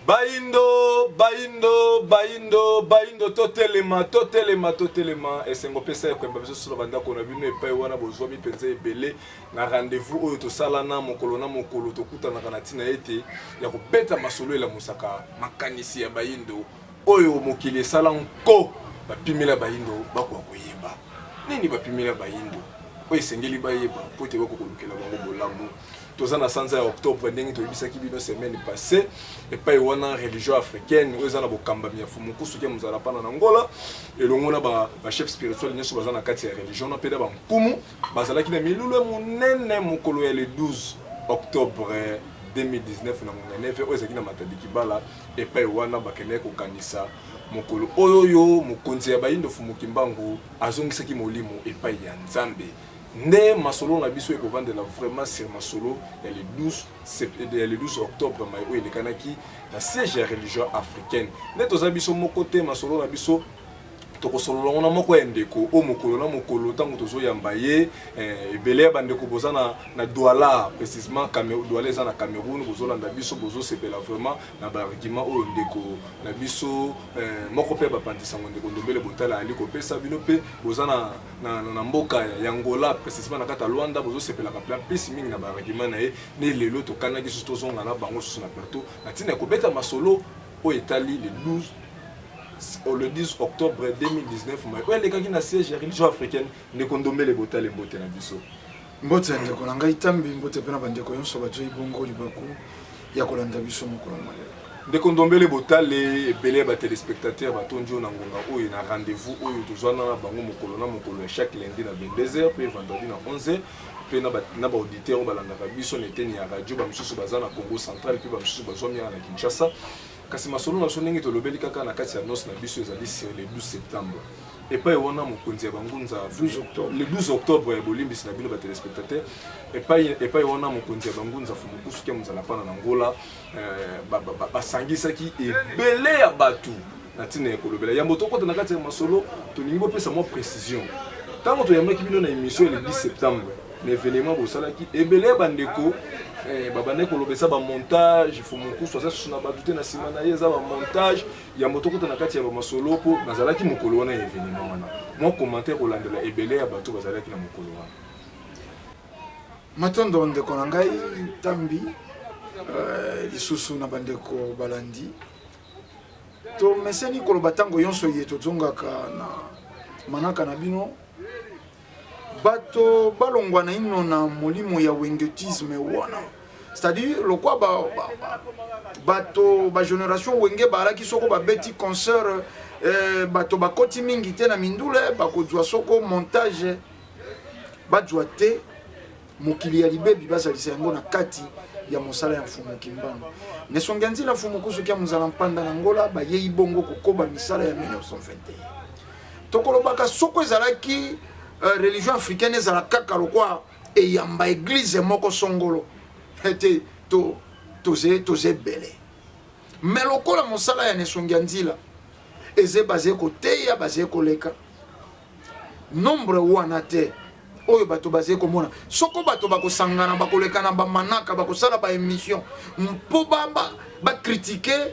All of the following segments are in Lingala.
Baindo, totelema, et c'est mon PC qui m'a sur la bande qu'on a vu, mais pas wana besoin de penser belé, na rendez-vous où to salana, mon colonna, mon colo, to kuta na kanatina été, ya ko beta masolo la musaka, makanisi ya baindo, oyo mokili salanko, ba pimela baindo, ba kwa koyeba. Nini ba pimela baindo? Oyo sengeli bayeba, pote ba ko kolukela bango bolamu. Tous en ascensé à octobre, nous avons semaine passée, et pas une religion africaine, nous avons Kamba Miafumuku, ce qui nous a pas en Angola, et l'on a un chef spirituel, nous sommes dans la religion, on a pédé un Kumu, Bazala qui a mis le 12 octobre 2019, nous avons fait un Matadikibala, et pas une Bakenek au Kanisa, Mokolo Oyo, Mokonzi Abayindo Fumukimbango, Azongisaki Molimo, et pas Yanzambe. Né masolo na biso eko vandela vraiment sur masolo le 12 octobre mayo ele kanaki na siège religieux africaine neto za biso moko te masolo na biso toko solo na moko endeko o mokolo na mokolo tango tozo yamba ye ebele bandeko bozana na Douala précisément Cameroun Douala za na Cameroun bozolanda biso bozo sepela vraiment na barigima o ndeko na biso moko pe bapandisa ndeko ndombele botala ali ko pesa bino pe bozana na mboka ya Angola précisément na kata Luanda bozo sepela ka plan pesi mingi na barigima na ye ne lelo to kanaki so tozonga na bango so na plateau na tina ko beta masolo o etali le 10 octobre 2019, les gens qui ont siège religion africaine ne condomé les bottes les bottes na biso. Mbote ndeko na ngai tambi mbote pena bandeko yonso bajo ibongo libaku ya kolanda biso mokolo mole. De condomé les bottes les belé ba téléspectateurs ba tonjo na ngonga oyo na rendez-vous oyo tozwana na bango mokolo chaque lundi na 22h puis vendredi na 11h. Puis na ba auditeur balanda biso neteni ya radio ba misusu bazana Congo central puis ba misusu bazomia na Kinshasa. Kasi masolo na sonenge to lobeli kaka na kati ya nos na biso ezali sur le 12 septembre. Et pas wana mokonzi ya bangunza 12 octobre. Le 12 octobre ya bolimbisi na bino ba téléspectateurs. Et pas wana mokonzi ya bangunza fumukusu ke muzala pana na Angola basangisaki ebele ya batu na tina ya kolobela. Ya moto kota na kati ya masolo to ningo pesa mo précision. Tango to yamaki bino na émission le 10 septembre. L'événement bosalaki ebele bandeko babane kolobesa ba montage il faut moku soit ça na badute na simana yeza ba montage ya motoko na kati ya ba masolo po bazalaki mokolo wana événement wana moi commentaire olandela ebele ya bato bazalaki na mokolo wana matondo ndeko na ngai tambi lisusu na bandeko balandi to meseni koloba tango yonso yeto zongaka na manaka na bino bato balongwa na ino na molimo ya wengetisme wana c'est-à-dire le quoi bato ba génération wenge balaki soko ba beti concert bato bakoti mingi te na mindule bakozwa soko montage bajwa te mokili ya libebi bazalisa yango na kati ya mosala ya mfumu kimbango nesongi nzila mfumu kusukia muzala mpanda na Angola ba yei bongo kokoba misala ya 1921 tokolobaka soko ezalaki religion africaine ezala kaka lokwa eyamba église moko songolo ete toze bele mais lokola mosala ya nesongi nzila eze basé côté ya basé koleka nombre wana te oyo bato basé komona soko bato bakosangana bakoleka na ba manaka bakosala ba émission mpo ba critiquer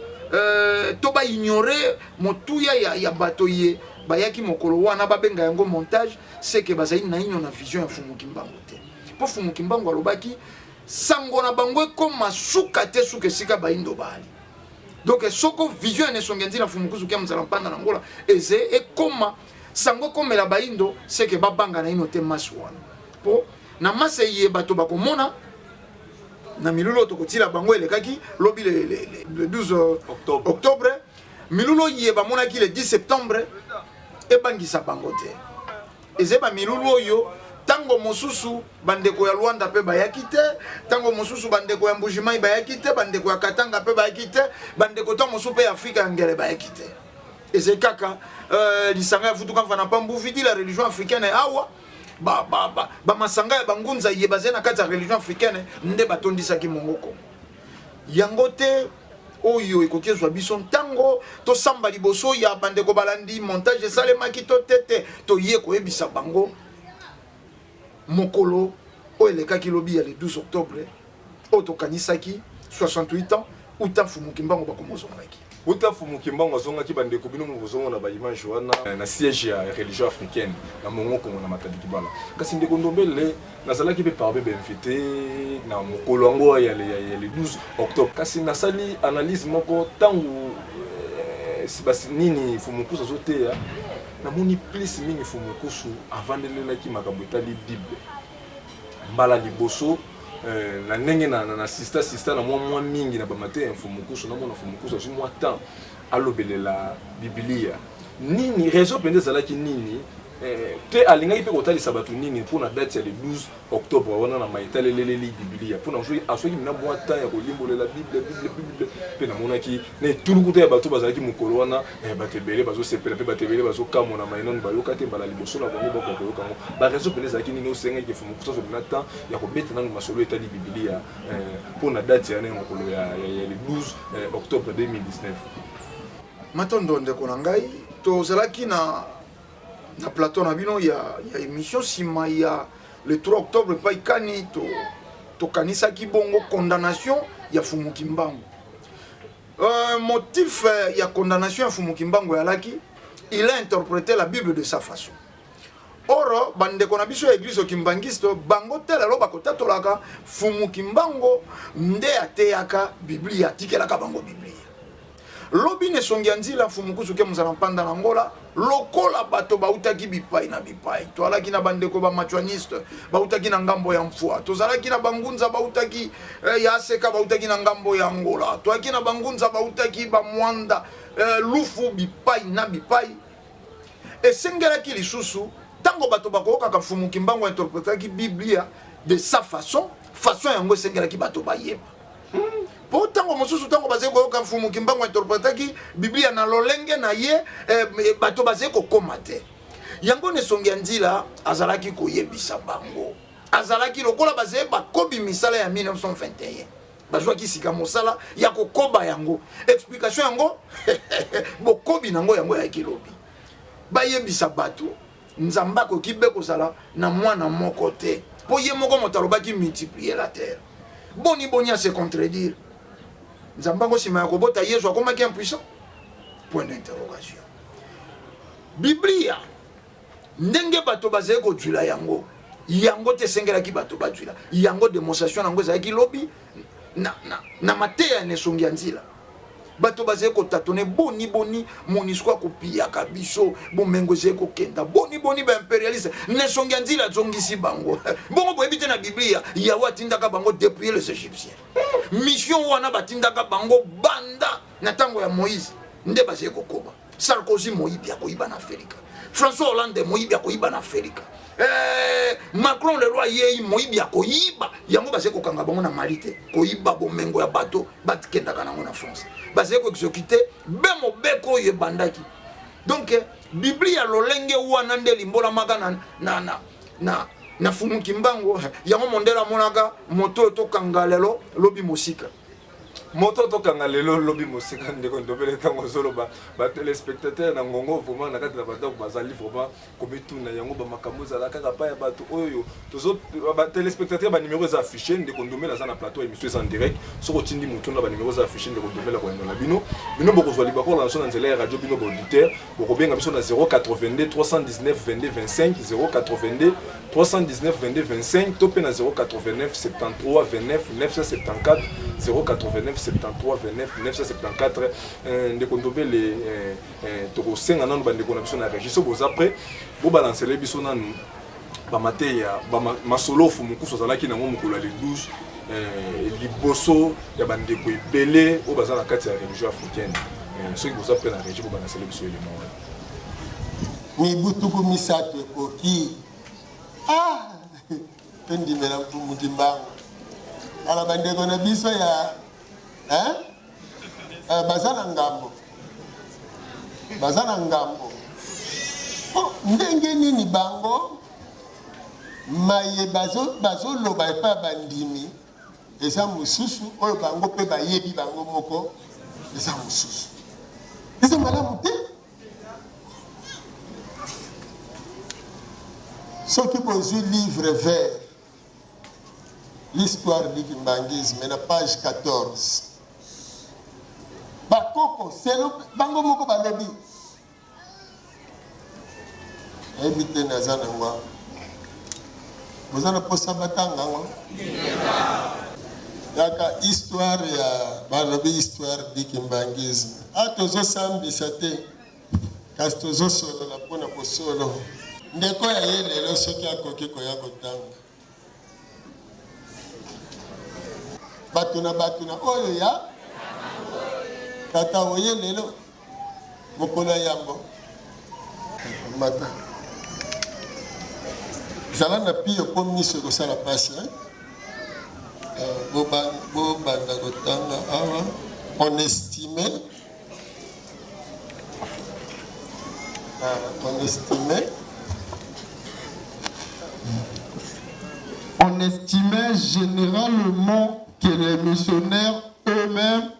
to ba ignorer motuya ya bato ye bayaki mokolo wana babenga yango montage c'est que bazali na ino na vision ya Fumu Kimbango te po Fumu Kimbango alobaki sango na bango ekoma suka te suka sika baindo bali donc soko vision ya nesongi nzila Fumu kusukia mzala mpanda na Angola eze ekoma sango komela baindo c'est que babanga na ino te masu wana po na masa ye bato bakomona na milulo tokotila bango elekaki lobi le 12 octobre milulo ye bamonaki le 10 septembre ebangisa bango te ezeba milulu oyo tango mosusu bandeko ya Luanda pe bayaki te tango mosusu bandeko ya Mbujimai bayaki te bandeko ya Katanga pe bayaki te bandeko to mosusu pe Afrika ya ngele bayaki te eze kaka lisanga ya futuka mfana pambu vidi la religion africaine awa ba masanga ya bangunza ye bazé na kati ya religion africaine nde batondisaki mongoko yango te oyo ekokezwa biso ntango to samba liboso ya bandeko balandi montage salemaki to tete to ye koyebisa bango mokolo o elekaki lobi ya le 12 octobre o to kanisaki 68 ans uta fumu kimbango bakomozongaki uta fumu kimbango azongaki bandeko bino mozongo ba image wana na siège ya religion africaine na mongo kongo na matadi kibala kasi ndeko Ndombele nazalaki pe parmi invité na mokolo yango ya le 12 octobre kasi nasali analyse moko tangu sibasi nini fumukusu azoteya namoni plus mingi fumukusu avandelelaki makambo etali bible mbala liboso na ndenge na sista na mwa mingi na bamate fumukusu namona fumukusu azwi mwa temps alobelela biblia nini raison pende ezalaki nini te alingaki mpe kotalisa bato nini mpona date ya le 12 octobre wana na mayetaleleleli biblia mpona aswaki mina mwa temps ya kolimbolela bible mpe namonaki na etuluku ya bato bazalaki mokolo wana bato ebele bazosepela mpe bato ebele bazokamona mainano bayoka te mbala liboso na bango bakoyoka yango baraison pene ezalaki nini osengaki fumukusu azomina temps ya kobeta nano masolo etali biblia mpona date ya nani mokolo ya le 12 octobre 2019 matondo ndeko na ngai tozalaki na plateau na bino ya émission sima ya le 3 octobre pa ikani to kanisaki bongo condamnation ya Fumu Kimbangu. Motif ya condamnation ya Fumu Kimbangu yalaki, il a interprété la Bible de sa façon. Oro bandeko na biso ya église kimbangisto bango telelo bakotatolaka Fumu Kimbangu nde ateyaka Biblia tikelaka bango Biblia. Lobi ne songianzila Fumukusu ke muzala mpanda na ngola lokola bato bautaki bipai na bipai toalaki na bandeko ba machuaniste bautaki na ngambo ya mfua tozalaki na bangunza bautaki ya aseka bautaki na ngambo ya ngola toalaki na bangunza bautaki ba mwanda lufu bipai na bipai esengelaki lisusu tango bato bakoka ka Fumu Kimbangu interprétaki Biblia de sa façon yango esengelaki bato bayeba. Pour tango mosusu tango bazé ko ka Fumu Kimbangu interprétaki Biblia na lolenge na ye bato bazé ko komate yango ne songi nzila azalaki ko yebisa bango azalaki lokola bazé ba kobi misala ya 1921 bazwa ki sika mosala ya ko koba yango explication yango bo kobi nango yango ya kilobi ba yebisa bato nzamba ko kibe ko sala na mwana moko te po ye moko motalobaki multiplier la terre boni à se contredire. Nzambango sima yakobota Yesu akomaki impuissant. Point d'interrogation. Biblia ndenge bato bazé ko djula yango te sengela ki bato badjula yango démonstration nango ezaki lobi na mateya ne songia nzila bato bazé ko tatone boni monisco ko piyaka biso bomengo zé ko kenda boni ba impérialiste ne songia nzila zongisi bango bongo boyebite na Biblia yawa tindaka bango depuis les Égyptiens mission wana batindaka bango banda na tango ya Moïse nde bazé ko koba Sarkozy moyibi akoyiba na Afrika François Hollande moyibi akoyiba na Afrika Macron le roi yei moyibi akoyiba yango bazé ko kanga bango na malite koyiba bomengo ya bato batikendaka nango na France bazé ko exécuter bemo beko ye bandaki donc Biblia lolenge wana nde limbola maka na Fumu Kimbangu yango mondela monaka moto to kangalelo lobi mosika moto to kangalelo lobi mosika ndeko Ndombele tango solo ba téléspectateur na ngongo vraiment na kati na bato bazali vraiment komituna yango ba makambo za kaka pa ya bato oyo tozo ba téléspectateur ba numéro za affiché ndeko Ndombele za na plateau émission en direct soko tindi mutuna ba numéro za affiché ndeko Ndombele ko na bino boko zwa libako la nation nzela ya radio bino auditeur boko benga biso na 082 319 22 25 082 319 22 25 topé na 089 73 29 974 089 73 29 974 ndeko Ndombele toko senga nanu bandeko na biso na registre boza après bo balancer biso nanu ba mateya ba masolo Fumukusu azalaki nango mokolo le 12 liboso ya bandeko ebele o bazala kati ya religion africaine soki boza pe na registre bo balancer biso elemo mibutuku misato ekoki pendimela Fumu Kimbangu ala bandeko na biso ya bazana ngambo ndenge nini bango maye bazoloba epa bandimi eza mosusu oyo bango pe bayebi bango moko eza mosusu eza malamu te soki bozwi livre vert l'histoire du kimbangisme na page 14 bakoko selo bango moko balobi ebite naza nango vous allez posa batanga ngo yaka histoire ya balobi histoire dikimbangisme atozo sambisa te kasi tozo solo la pona ko solo ndeko ya yelelo soki akoki koya kotanga batuna oyo ya tata oye lelo mokolo yambo mata zala na pio po miso kosala pasi bobanda kotanga awa on estimait généralement que les missionnaires eux-mêmes,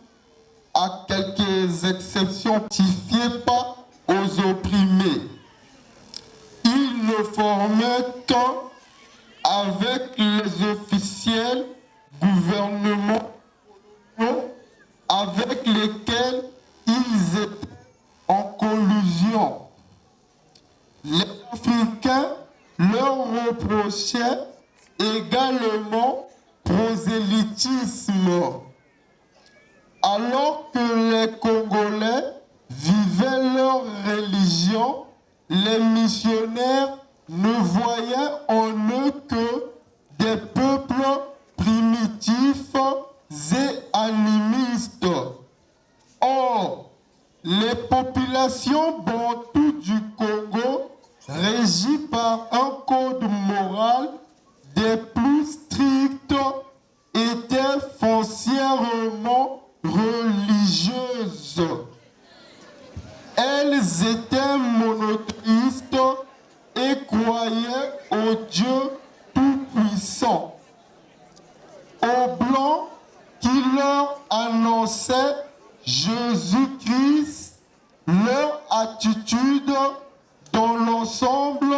à quelques exceptions, n'identifiaient pas aux opprimés. Ils ne formaient qu'un avec les officiels gouvernements avec lesquels ils étaient en collusion. Les Africains leur reprochaient également prosélytisme, alors que les Congolais vivaient leur religion. Les missionnaires ne voyaient en eux que des peuples primitifs et animistes. Or, les populations bantoues du Congo, régies par un code moral des plus stricts, étaient foncièrement religieuses. Elles étaient monothéistes et croyaient au Dieu tout-puissant, aux Blancs qui leur annonçaient Jésus-Christ. Leur attitude dans l'ensemble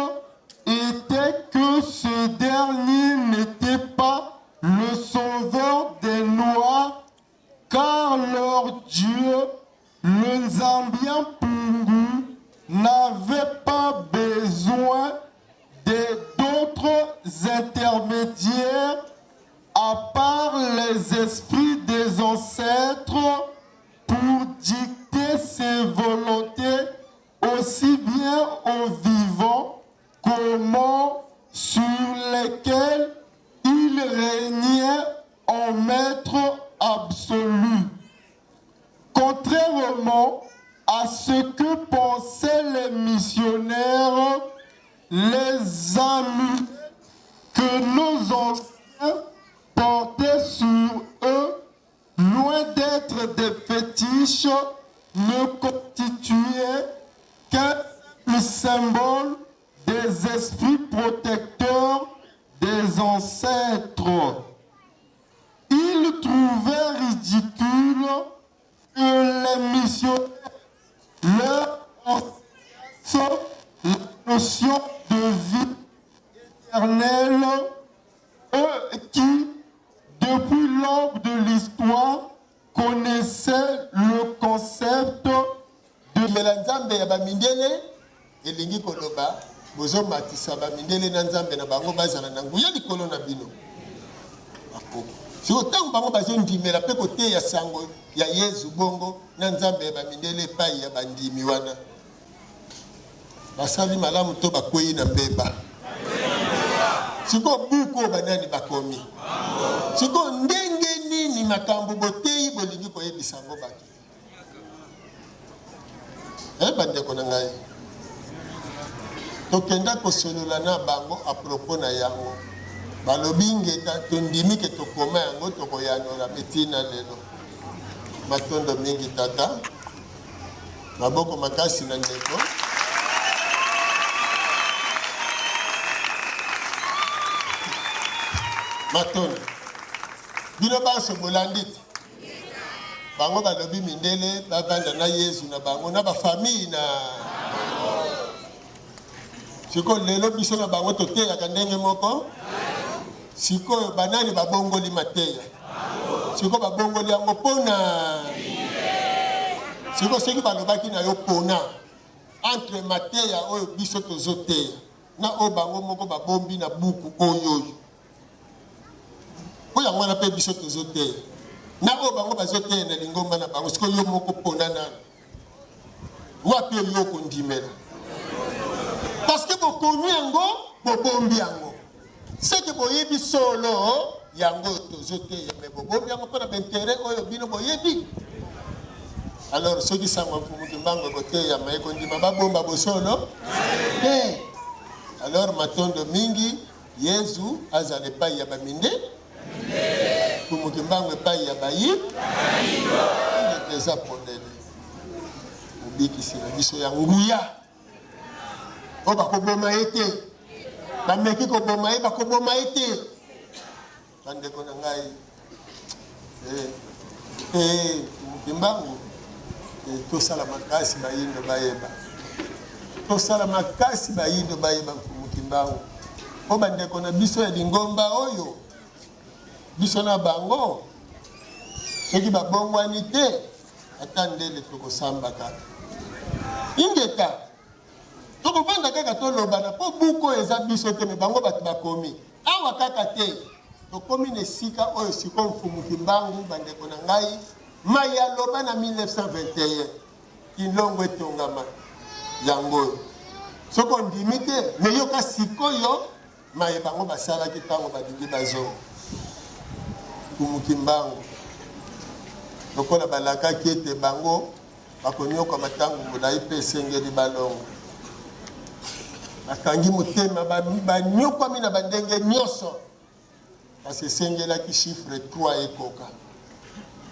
était que ce dernier n'était pas le sauveur des Noirs, car leur Dieu, le Nzambien Pungu, n'avait pas besoin d'autres intermédiaires à part les esprits des ancêtres pour dicter ses volontés aussi bien aux vivants qu'aux morts sur lesquels il régnait en maître absolu. Contrairement à ce que pensaient les missionnaires, les amis que nos anciens portaient sur eux, loin d'être des fétiches, ne constituaient qu'un symbole des esprits protecteurs des ancêtres. Ils trouvaient ridicule que les missionnaires leur enseignent la notion de vie éternelle, eux qui, depuis l'aube de l'histoire, connaissaient le concept de Melanzambe ya bamindele elingi koloba bozo matisa bamindele na nzambe na bango bazana na nguya likolo na bino akoko si otango bango bazo ndimela pe kote ya sango ya Yesu bongo na nzambe ya bamindele pai ya bandimi wana basali malamu to bakwei na mbeba siko buko banani bakomi siko ndenge nini makambo botei bolingi koyebisa ngo bato bandeko na ngai tokenda kosolola na bango a propos na yango balobi ngeta tondimi ke tokoma yango tokoyanola betina lelo matondo mingi tata maboko makasi na ndeko matondo bino baso bolanditi bango balobi mindele bavanda na Yesu na bango na bafamille na siko lelo biso na bango toteyaka ndenge moko sikoyo banani babongoli mateya siko babongoli yango mpona siko soki balobaki na yo pona entre mateya oyo biso tozoteya na oyo bango moko babombi na buku oyo yango wana mpe biso tozoteya na oyo bango bazoteya na lingomba na bango siko yo moko pona nano wapi oyo yo kondimela parce que bokomi yango bobombi yango seke boyebi solo yango tozoteya me bobombi yango mpona baintere oyo bino boyebi. Alors ceux qui sont en Fumutimbango côté ya maiko ndima babomba bosolo alors matondo mingi Yesu azale pa ya baminde Fumutimbango pa ya bayi il était apondé ubiki sina biso ya nguya o bakoboma ete bameki koboma bakoboma ete bande kona ngai Fumutimbango tosala makasi bayindo bayeba tosala makasi bayindo bayeba Fumutimbango po bandeko na biso ya lingomba oyo biso na bango soki babongwani te ata ndele tokosamba kaka ingeka tokobanda kaka tolobana po buko eza biso te me bango bato bakomi awa kaka te tokomi na esika oyo siko Fumutimbango bandeko na ngai Maya loba na 1921 kilongo etongama yango soko ndimi te me yoka sikoyo maye bango basalaki ntango badingi bazonga Fumutimbango lokola balakaki ete bango bakonyoka matango molai mpe esengeli balongo bakangi motema banyokwami na bandenge nyonso kasi esengelaki chiffre 3 ekoka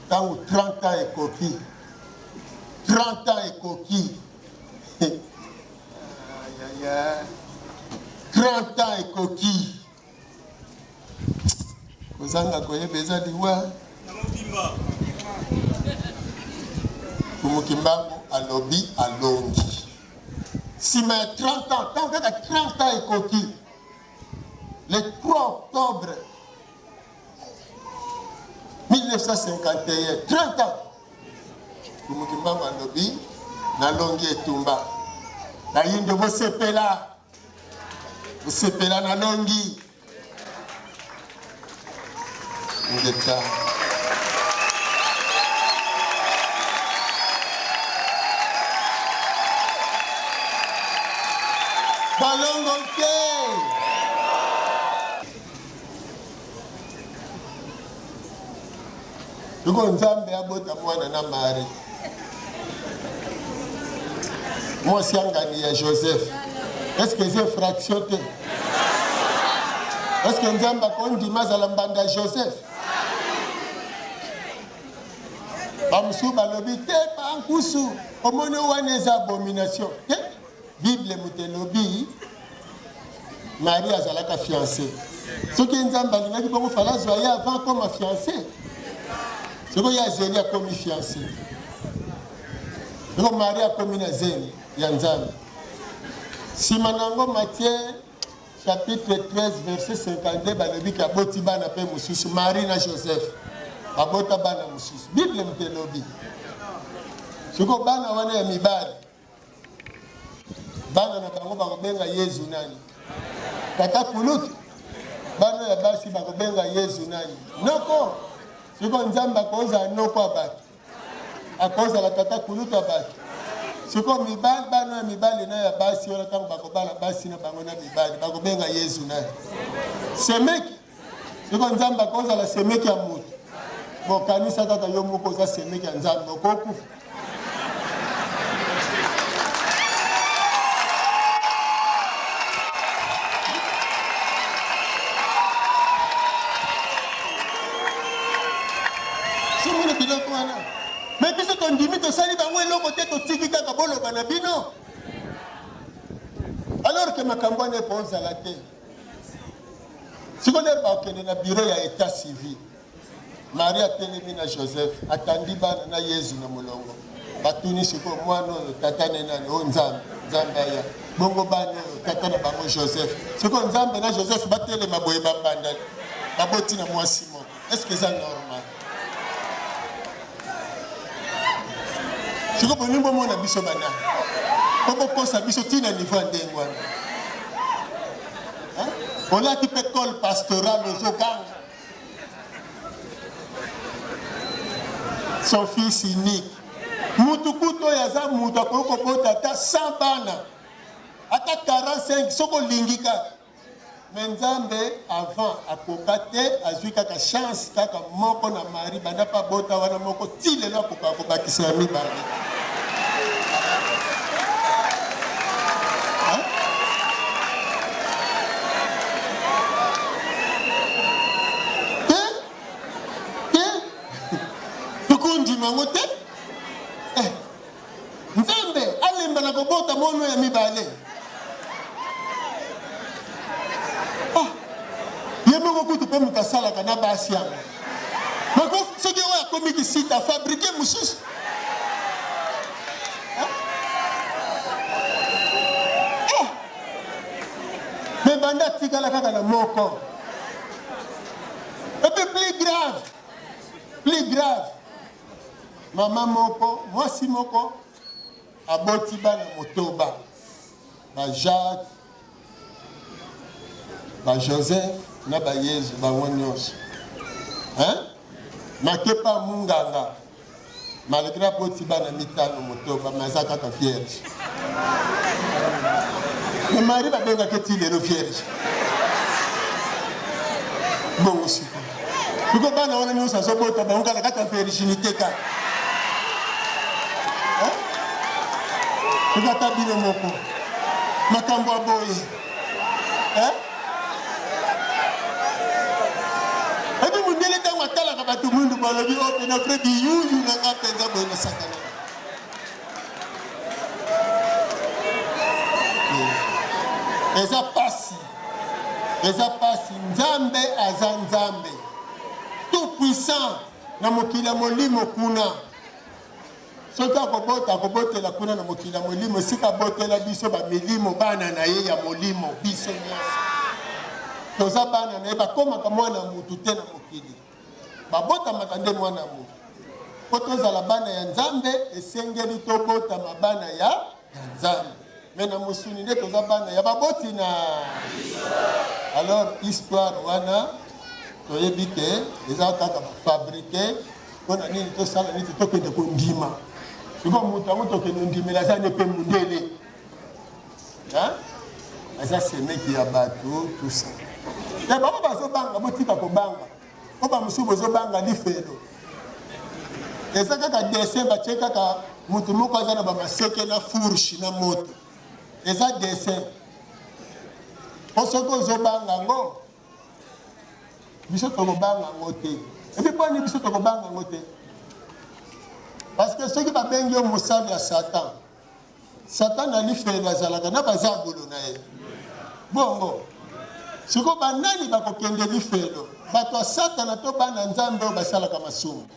Tant 30 ans et coquille. 30 ans et coquille. 30 ans et coquille. Vous avez besoin de voir. Fumutimbango à lobby à Longi. Si mais 30 ans, tant que 30 ans et coquille, le 3 octobre 1951, 30 ans. Fumutimbango à lobby, na Longi et Tumba. Na yinde vous sepela na Longi. Ngeta. Balongo te. Tuko nzambe abota mwana na mari. Moi siangani ya Joseph. Est-ce que c'est fraction te? Est-ce que nzambe akondi mazala mbanda Joseph? Bamsu balobi te pa nkusu. Omone wana eza abomination. Bible mutelobi Marie azalaka fiancée. Ce qui nzambe alingaki bongo falazwa ya avant comme fiancée. Ce que ya Zélie a commis fiancé. Donc Marie a commis na Zélie ya nzambe. Simanango Matthieu chapitre 13 verset 52 balobi ka boti bana pe mususu Marie na Joseph. Abota bana mususu. Bible mutelobi. Ce que bana wana ya mibali. Bana na bango bakobenga Yesu nani? Tata kulutu. Bana ya basi bakobenga Yesu nani? Noko. Siko nzamba koza noko abaki. Akoza la tata kulutu abaki. Siko mibali bana ya mibali na ya basi wala tango bakobala basi na bango na mibali bakobenga Yesu nani? Semeki. Siko nzamba koza la semeki ya mutu. Bo kanisa tata yo moko za semeki ya nzamba okokufa. Mais biso ton dimi to sali bango eloko te to tiki kaka boloba na bino. Alors que makambo ne poza la te. Siko le ba okende na bureau ya état civil. Maria telemi na Joseph atandi bana na Yesu na molongo. Batuni siko mwana tata nena o nzambe ya. Bongo bana tata na bango Joseph. Siko nzambe na Joseph batele maboye bambanda. Baboti na mwasi mo. Est-ce que c'est normal? Si vous voulez, vous avez biso bana. Vous pouvez biso tina niveau d'engwa. On a type école pastorale aux Ogang. Son fils unique. Mutukuto yaza muta koko bota ta 100 bana. Ata 45 soko lingika. Menzambe avant akokate azuika ka chance kaka moko na mari banda pa bota wana moko tile lo ko bakisa mi bari. Tukundi mangote? Nzambe alemba na kobota mono ya mibale. Yemoko kutu pe mutasala kana basi yango. Mako soki oya komi ki sita fabriquer mususu. Mais banda tikala kaka na moko. Et puis plus grave. Maman moko, mwasi moko aboti bana motoba. Ba Jacques, ba Joseph, na ba Yesu ba wonyos. Makepa munganga. Malgré aboti bana mitano motoba mazaka ka vierge. Le mari va benga que il est vierge. Bon aussi. Pourquoi bana wana nyusa so bota ba ngala ka virginité ka. Tu vas t'habiller mon pot. Makambo aboye. Et puis, mon délai dans la cala, tout le monde va le dire, on a fait du you, n'a pas fait de Satan. Eza pasi, Nzambe azanzambe. Tout puissant, na mokila molimo kuna. Sota kobota la kuna na mokila molimo sika botela biso ba milimo bana na ye ya molimo biso nyasa. Toza bana na ye bakoma ka mwana mutu te na mokili. Babota matande mwana mutu. Potoza la bana ya Nzambe esengeli to bota mabana ya Nzambe. Mena musuni nde toza bana ya baboti na. Alors histoire wana toyebi ke eza kaka fabriquer pona nini to sala nini to kende ko ndima. Siko mutu amuto kende ndimela zane pe mundele. Asa semeki ya batu tout ça. Ya baba bazobanga botika ko banga. Oba musubo zobanga lifelo. Eza kaka dessin ba cheka ka mutu moko azana ba maseke na fourche na moto. Eza dessin. Osoko zobanga ngo. Biso to banga ngote. Et puis pas ni biso to banga ngote. Parce que ceux qui va bengi au moussab ya Satan. Satan a lifelo azalaka na bazabolo na ye. Bongo. Siko banani bako kende lifelo. Bato Satan to bana Nzambe o basalaka masumu.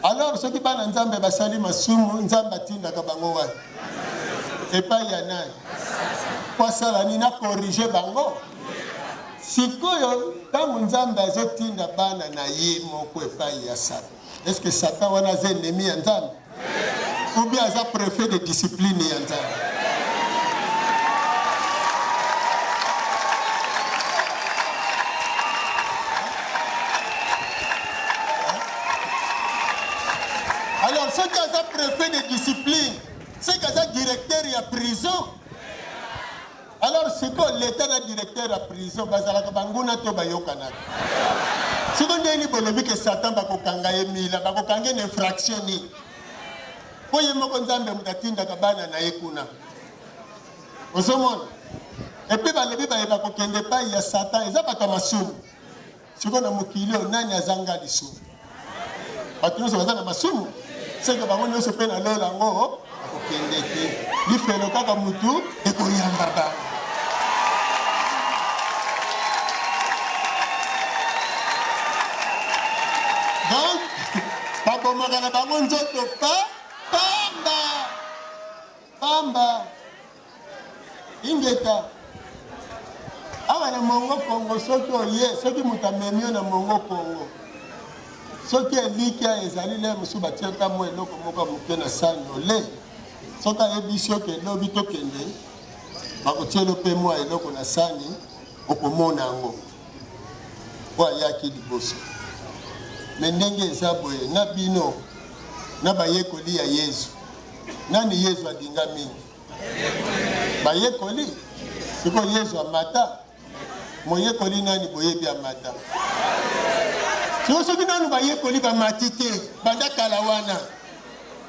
Alors ceux qui bana Nzambe basali masumu Nzambe atinda ka bango wa. Et pas yana. Kwa sala ni na corriger bango. Sikoyo tangu Nzambe azotinda bana na ye moko epai ya Satan. Est-ce que Satan wana ze ennemi ya Nzambe? Ou bien aza préfet de discipline ya Nzambe? Alors ceux qui aza préfet de discipline, ceux qui aza directeur ya prison. Alors c'est quoi l'état de directeur à prison bazalaka banguna to bayokanaka. Si on dit bolobi que Satan bakokanga emila bakokanga une infraction ni. Oye moko Nzambe mutatinda kabana na yekuna. Osomon. Et puis balobi ba kokende pa ya Satan eza bato masumu. Siko na mokili nani azanga lisumu. Batu nso bazana masumu. C'est que bango nso pe na lola ngo kokende te. Lifelo kaka mutu ekoyamba ba. Donc, papa magana bango nzoto pamba ingeta awa na mongo Congo soki oye soki mutamemio na mongo Congo soki eliki ezali le mosusu batiaka mwa eloko moko moke na sani ole soki ayebi soki elobi tokende bakotielo mpe mwa eloko na sani okomona yango po ayaki liboso me ndenge eza boye na bino na bayekoli ya Yesu nani Yesu adinga mingi bayekoli siko Yesu amata moyekoli nani boyebi amata soki nanu bayekoli bamati te banda kala wana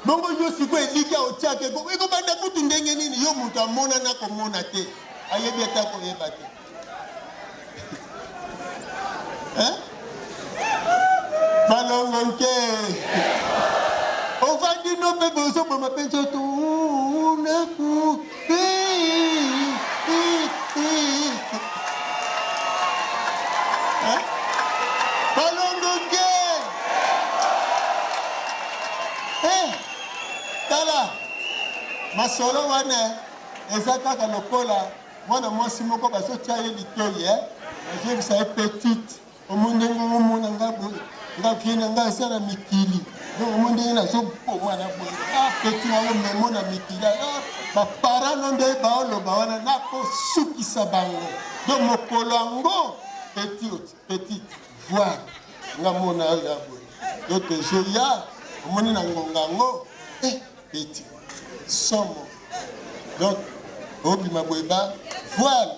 bongo yo siko elika otiake eko banda kutu ndenge nini yo mutu amona na komona te ayebi ata koyeba te balongo nke ovandi no mpe bozoboma mpe nzoto naku balongo nke tala masolo wana eza kaka lokola mwana mwasi moko bazotia ye litoyi azobisa ye petite omundenge omona ngakina ngasa na mikili omundenge nazoboma na boye petit nango memo na mikili bapara nonde baoloba wana nakosukisa bango do mokolo yango petite voile ngamona oyo ya boye yo tozoya omoni na ngonga yango petit somo donc obima boye ba voile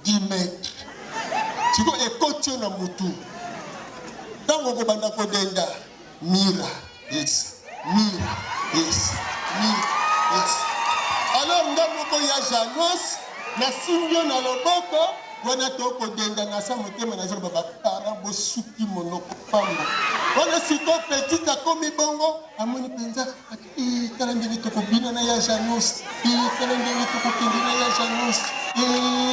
10 mètres siko ekoti na mutu ntango okobanda kodenda mira yes alors nga moko ya janos nasimbio na loboko wana tokodenda nasa motema nazoloba bapara bosuki monoko pamba wana siko petit akomi bongo amoni mpenza tala ndenge tokobina na ya janos tala ndenge tokokende na ya janos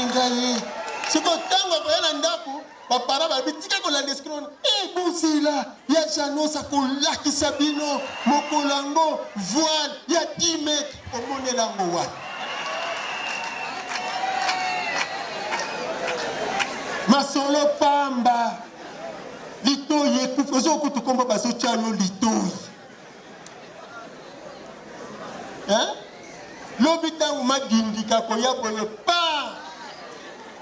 ngai siko ntango akoya na ndako bapara babitika kolanda eskrona bozela ya janos akolakisa bino mokolo yango voile ya 10 mètres omonela yango wana masolo pamba litoyi ekufi ozokutu kombo bazotyalo litoyi lobi ntango magindika koya boye pa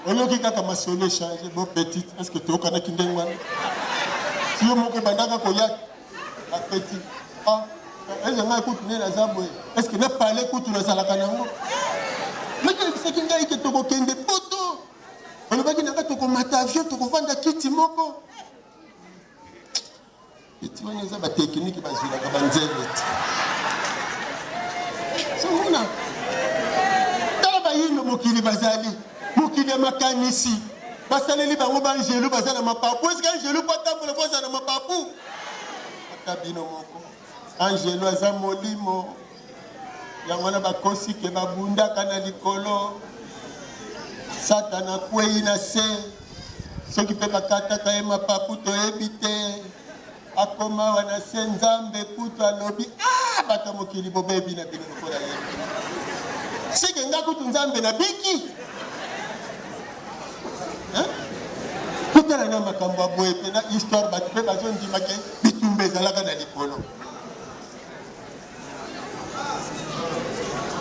oyoki kaka masolo echange bo petite est ce que toyokanaki ndenge wana si yo moko bandaka koya apeti ezanga ekutu nde naza boye est ce que napale kutu nazalaka nango mekelebisaki ngai ke tokokende poto olobaki nanga tokomata avion tokovanda kiti moko kiti wana eza bateknike bazwilaka banzembe te somona tala bayindo mokili bazali mokili ya makanisi basaleli bango baangelu baza na mapapu eske angelu po atambola fo aza na mapapu ata bino moko angelu aza molimo yango wana bakosi ke babundaka na likolo satana kwei na se soki mpe bakataka ye mapapu toyebi te akoma wana se nzambe kutu alobi bato mokili bobebi na bino lokola ye seke nga kutu nzambe na biki kutala na makambo ya boye mpe na histoire bato mpe bazondimake bitumba ezalaka na likolo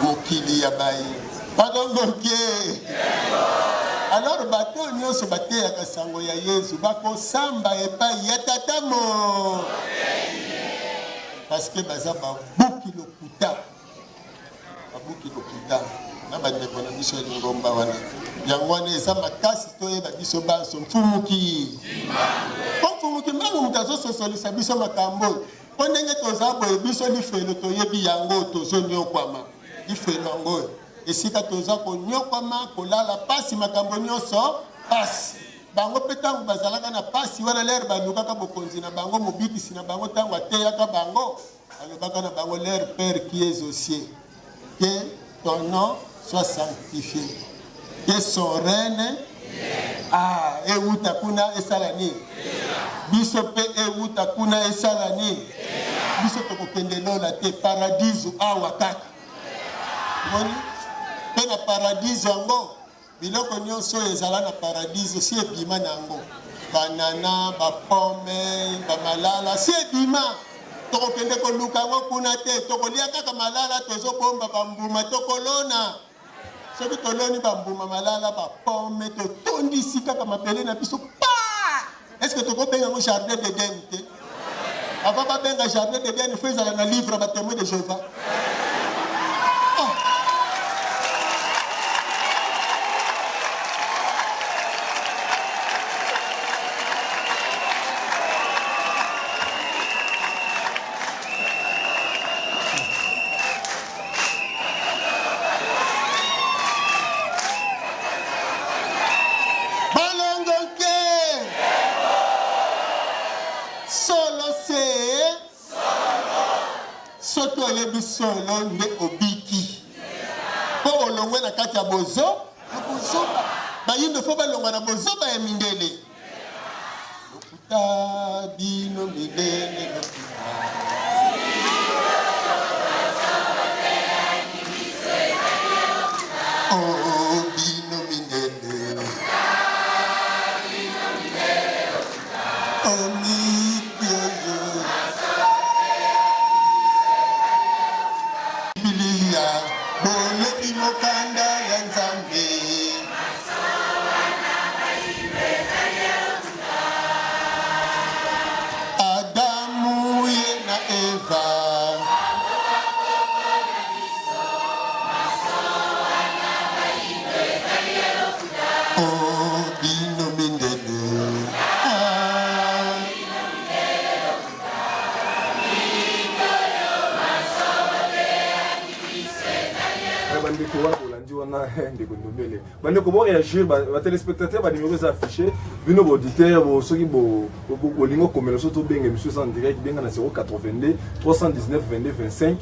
mokili ya baye badongoke alors bato nyonso bateyaka sango ya Yesu bakosamba epai ya tatamo parce que baza babuki lokuta na bandeko na biso ya lingomba wana yango wana eza makasi toyeba biso banso mfumuki mbango moto azososolisa biso makambo mpo ndenge toza boye biso lifelo toyebi yango tozonyokwama lifelo yango esika toza konyokwama kolala pasi makambo nyonso pasi bango mpe ntango bazalaka na pasi wana lere balukaka bokonzi na bango mobikisi na bango ntango ateyaka bango alobaka na bango lere père qui est aux cieux que ton nom soit sanctifié que son règne euta kuna esala nini biso mpe euta kuna esala nini biso tokokende lola te paradiso awa kaka moni mpe na paradiso yango biloko nyonso ezala na paradiso si ebima na yango banana, ba pomme, ba malala, c'est dima. Tokokende ko luka ngo kuna te, tokolia kaka malala tozo bomba bambuma tokolona. Soki toloni bambuma malala ba pomme to tondi sika kama pele na biso pa. Est-ce que toko benga ngo jardin d'Éden te? Avant ba benga jardin d'Éden, il faut aller dans livre ba témoin de Jéhovah. Solo nde obiki po olongwe na kati ya bozo bayindo fo balongwa na bozoba ya mindele lokuta bino mindele oh bino mindele oh Mokanda ya Nzambe Adamu ye na Eva oh bino mindele bandeko wana kolandi wana ndeko ndombele bandeko bo réagir ba téléspectateurs ba numéro affiché bino bo auditeur soki bo lingo komelo so to benga monsieur en direct benga na 082 319 22 25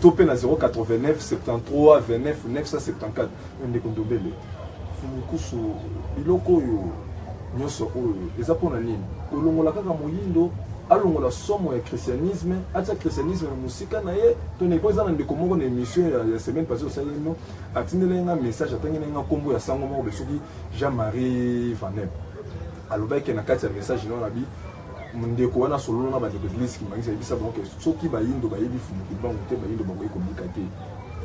topé na 089 73 29 974 ndeko ndombele fumukusu biloko yo nyoso oyo eza pona nini olongola kaka moyindo alongola somo ya christianisme atia christianisme na musika na ye tone ko eza na ndeko moko na émission ya semaine passée osalino atindelenga message atangelenga kombo ya sango moko besoki Jean-Marie Vanem alobaki na kati ya message na bi ndeko wana solo na ba de l'église ki mangisa bisa bon que soki ba yindo ba yebi fumu ki bango te ba yindo ba ko bikate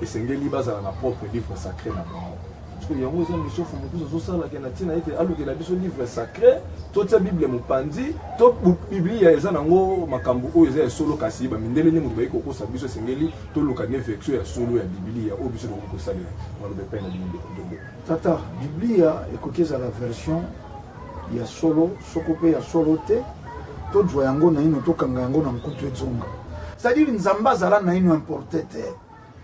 esengeli bazala na propre livre sacré na bango parce que yango eza mission fumu ko zo sala ke na tina ete alokela biso livre sacré to tia bible mopandi to biblia eza nango makambo oyo eza solo kasi ba mindele ne mutu bayiko kosa biso esengeli to luka ne version ya solo ya biblia oyo biso ko kosalela ngalo be pena biblia tata biblia ekokeza la version ya solo sokope ya solo te to jwa yango na ino to kanga yango na mkutu ezonga c'est-à-dire nzamba zala na ino importe te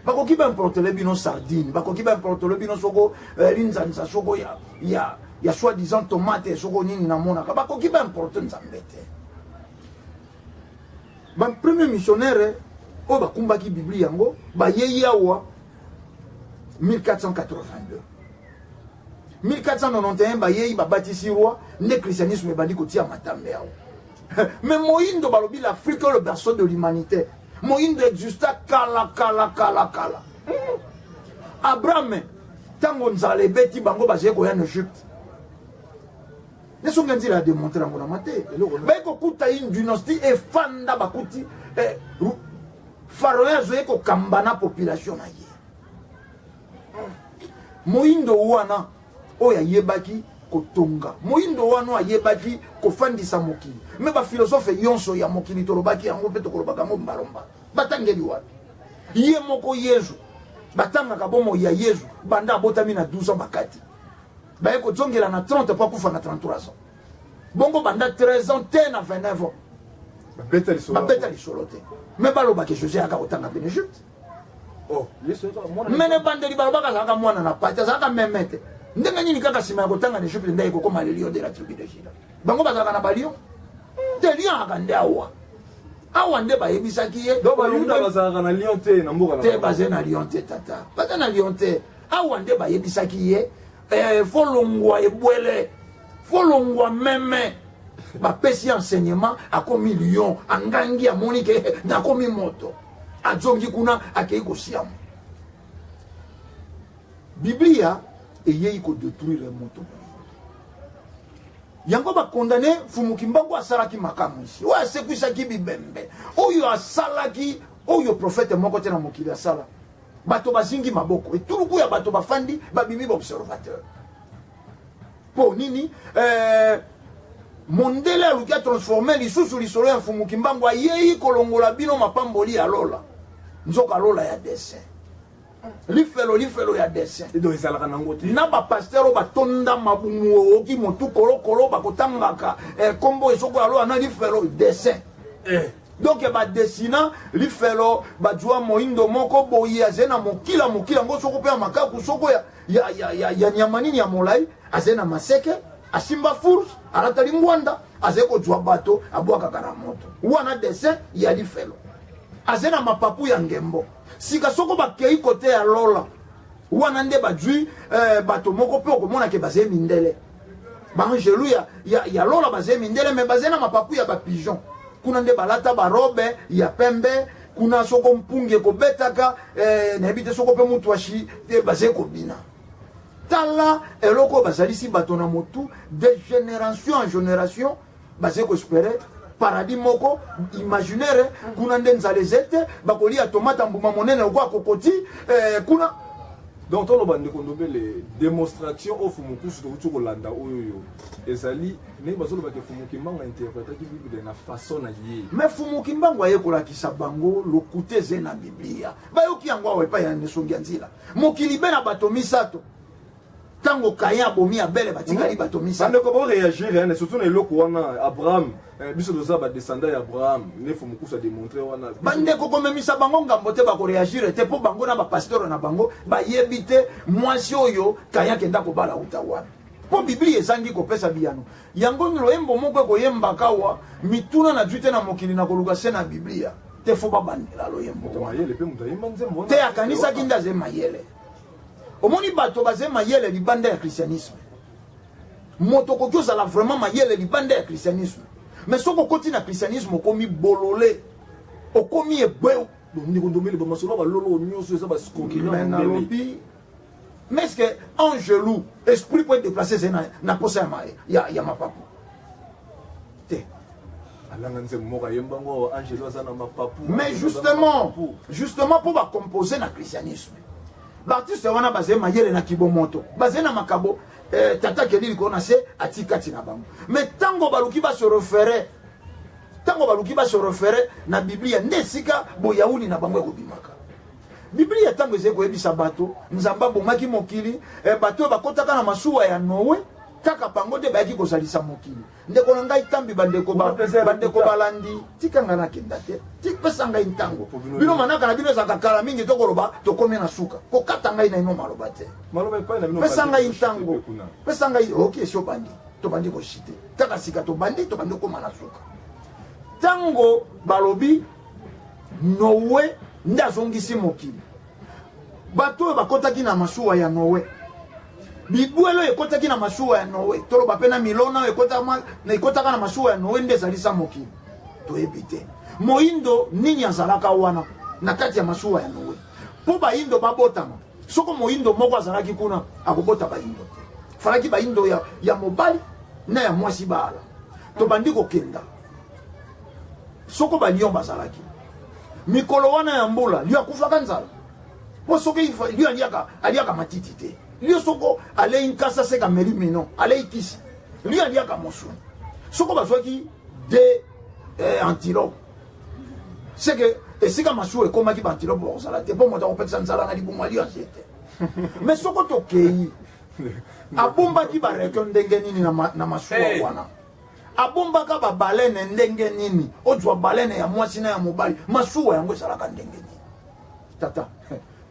bakoki ba importe le bino sardine bakoki ba importe le bino soko linzanza soko ya soi-disant tomate soko nini na mona bakoki ba importe nzambe te ba premier missionnaire o ba kumbaki biblia yango ba yeyi awa 1482 1491 ba yeyi ba bâtisse roi ne christianisme bandi kotia matambe yawo mais Moïndo balobi l'Afrique est le berceau de l'humanité. Moïndo exista kala. Abraham tango nzale beti bango baje ko ya en Égypte. Neso nganzi la démontrer ngona mate. Ba ko kuta une dynastie et fanda bakuti pharaon zo ko kambana population na ye. Moïndo wana oya yebaki kotonga moyindo wano ayebaki kofandisa mokili me ba philosophe yonso ya mokili tolobaki yango pe tokolobaka mo mbalomba batangeli wapi ye moko Yesu batanga kabomo ya Yesu banda botami na 12 ans bakati baye ko zongela na 30 pa kufa na 33 ans bongo banda 13 ans te na 29 ans babeta lisolo te me balobaki José aka kotanga ben Égypte oh Yesu mene bandeli balobaka zaka mwana na pati zaka memete ndenga nini kaka sima kotanga na Égypte ndai ko koma le lion de la tribu de Juda bango bazaka na balion te lion akande awa nde bayebisaki ye do balunda bazaka na lion te na mboka te baze na lion te tata baze na lion te awa nde bayebisaki ye folongwa ebwele folongwa meme bapesi enseignement akomi lion angangi amoni ke nakomi moto azongi kuna akei kosiamu Biblia et yei ko détruire moto yango ba condamné Fumukimbangu asalaki makamusi wa sekwisaki bibembe oyo asalaki oyo prophète moko te na mokili asala bato bazingi maboko etuluku ya bato bafandi babimi ba observateur po nini mondele aluki transformer lisusu lisolo ya Fumukimbangu ayei kolongola bino mapamboli ya lola nzoka lola ya dessin lifelo ya dessin donc ezalaka nango te na bapasteur batonda mabumu oki motu kolokolo bakotangaka kombo esoko ya lola na lifelo dessin donc badesina lifelo bajwa moindo moko boye aze na mokila ngo soko mpe ya makaku soko ya nyama nini ya molai aze na maseke asimba fourche alatali ngwanda aze kozwa bato abwakaka na moto wana dessin ya lifelo aze na mapapu ya ngembo sika soko bakei kote ya lola wana nde bajwi bato moko mpe okomona ke baze mindele baangelu ya lola baze mindele me baze na mapapu ya bapigeon kuna nde balata barobe ya pembe kuna soko mpungi ekobetaka nayebi te soko mpe mutu ashi te baze kobina tala eloko bazalisi bato na motu de génération en génération baze koespere paradis moko imaginaire kuna nde nzala ezete bakolia tomata mbuma monene okwa kokoti kuna donc toloba ndeko ndobele démonstration au Fumukusu to kolanda oyo ezali ne bazoloba ke Fumukimbangu interprétaki Bible na façon na ye mais Fumukimbangu ayekolakisa bango lokute ze na Biblia bayoki yango awe pa ya nesongi nzila mokili be na bato misato tango kaya bomi abele batikali bato misato bande ko bo réagir hein surtout na eloko wana Abraham biso doza ba descendant ya Abraham ne Fumukusu a démontré wana bande ko komemisa bango ngambo te ba ko réagir te po bango na ba pasteur na bango ba yebite mwasi oyo kaya kenda ko bala utawana po Biblia ezangi ko pesa biyano yango ngilo embo moko ko yemba kawa mituna na jute na mokili na koluka se na Biblia te fo ba bandela lo yembo mayele pe muta yemba nzembo te akanisa kinda ze mayele omoni bato baze mayele libanda ya christianisme moto ko kozala vraiment mayele libanda ya christianisme mais soko koti na christianisme okomi bolole okomi ebwe ndiko ndomeli ba masolo ba lolo nyonso eza ba skokina ngeli mais est-ce que angelou esprit peut déplacer na posa ya mapapu te alanga nzembo moka yemba ngo angelo za na mapapu mais justement pour ba composer na christianisme Baptiste wana baze mayele na kibomoto baze na makabo tata kelili kona se atikati na bango mais tango baluki ba se referer na Biblia ndesika boyauli na bango ekobimaka Biblia tango ezeko ebisa bato nzamba bomaki mokili bato bakotaka na masuwa ya Noé kaka bango de bayaki kozalisa mokili ndeko na ngai tambi bandeko balandi tikanga na kenda te tikpesa ngai ntango bino manaka na bino ezaka kala mingi tokoloba tokomi na suka kokata ngai na ino maloba te pesa ngai ntango pesa ngai ok si tobandi koshite kaka sika tobandi koma na suka tango balobi Noé nde azongisi mokili bato oyo bakotaki na masuwa ya Noé bibuelo ekotaki na masuwa ya Noé toloba pe na milona ekotaka na masuwa ya Noé nde ezalisa mokili toyebi te moindo nini azalaka wana na kati ya masuwa ya Noé po baindo babotama soko moindo moko azalaki kuna akobota baindo te falaki baindo ya mobali na ya mwasi bala tobandi kokenda soko balion bazalaki mikolo wana ya mbula lio akufaka nzala po soko lio aliaka matiti te lio soko ale inkasa seka meri mino ale ikisi lio aliaka mosu soko bazwaki de antilope c'est que esika masu ekomaki ba antilope ozala te po moto akopekisa nzala na libumwa lio aziete mais soko tokei abombaki barekio ndenge nini na masuwa wana abombaka ba balene ndenge nini ozwa balene ya mwasi na ya mobali masuwa yango esalaka ndenge nini tata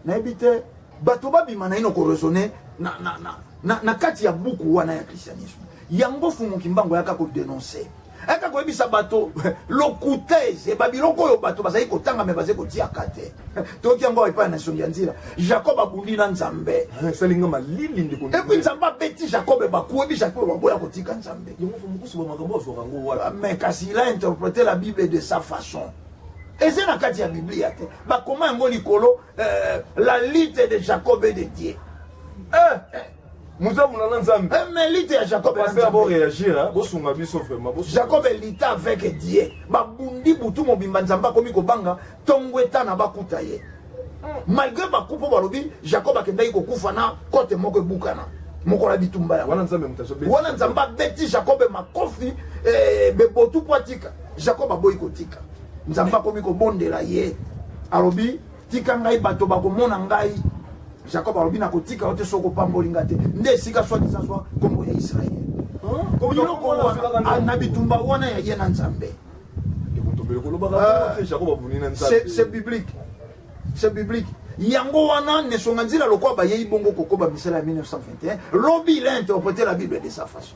nayebi te bato babima na ino koresone na kati ya buku wana ya christianisme yango Fumukimbangu yaka kodenonse aka koyebisa bato lokuteze babiloko oyo bato bazali kotanga me bazali kotiaka te toki yango epai na songi ya nzela Jacob abundi na Nzambe salinga malili ndiko epi Nzambe abeti Jacob bakuebi Jacob baboya kotika Nzambe yango Fumukusu ba makambo azwaka ngo wana mais kasi il a interprété la Bible de sa façon eze na kati ya Biblia te bakoma yango likolo la lutte de Jacob et de Dieu Moussa Mounana Nzambe. Mais l'ité à Jacob. Parce que bon réagir, hein. Bon son avis sauf vraiment. Jacob est l'ité avec Dieu. Ba bundi butu mo bimbanzamba komi ko banga tongweta na bakuta ye. Malgré ba coupe balobi Jacob akenda ko kufa na kote moko bukana. Moko la bitumba ya. Wana Nzambe mutaso beti. Wana Nzamba beti Jacob makofi bebotu potika. Jacob aboyi kotika. Nzamba komi ko bondela ye. Alobi tika ngai bato ba ko mona ngai. Jacob alobi na kotika ote soko pambolinga te. Nde sika soit disant soit kombo ya Israël. Comme na bitumba wana ya ye na Nzambe. C'est biblique. C'est biblique. Yango wana ne songanzila lokwa ba yei bongo kokoba misala 1921. Lobi il a interprété la Bible de sa façon.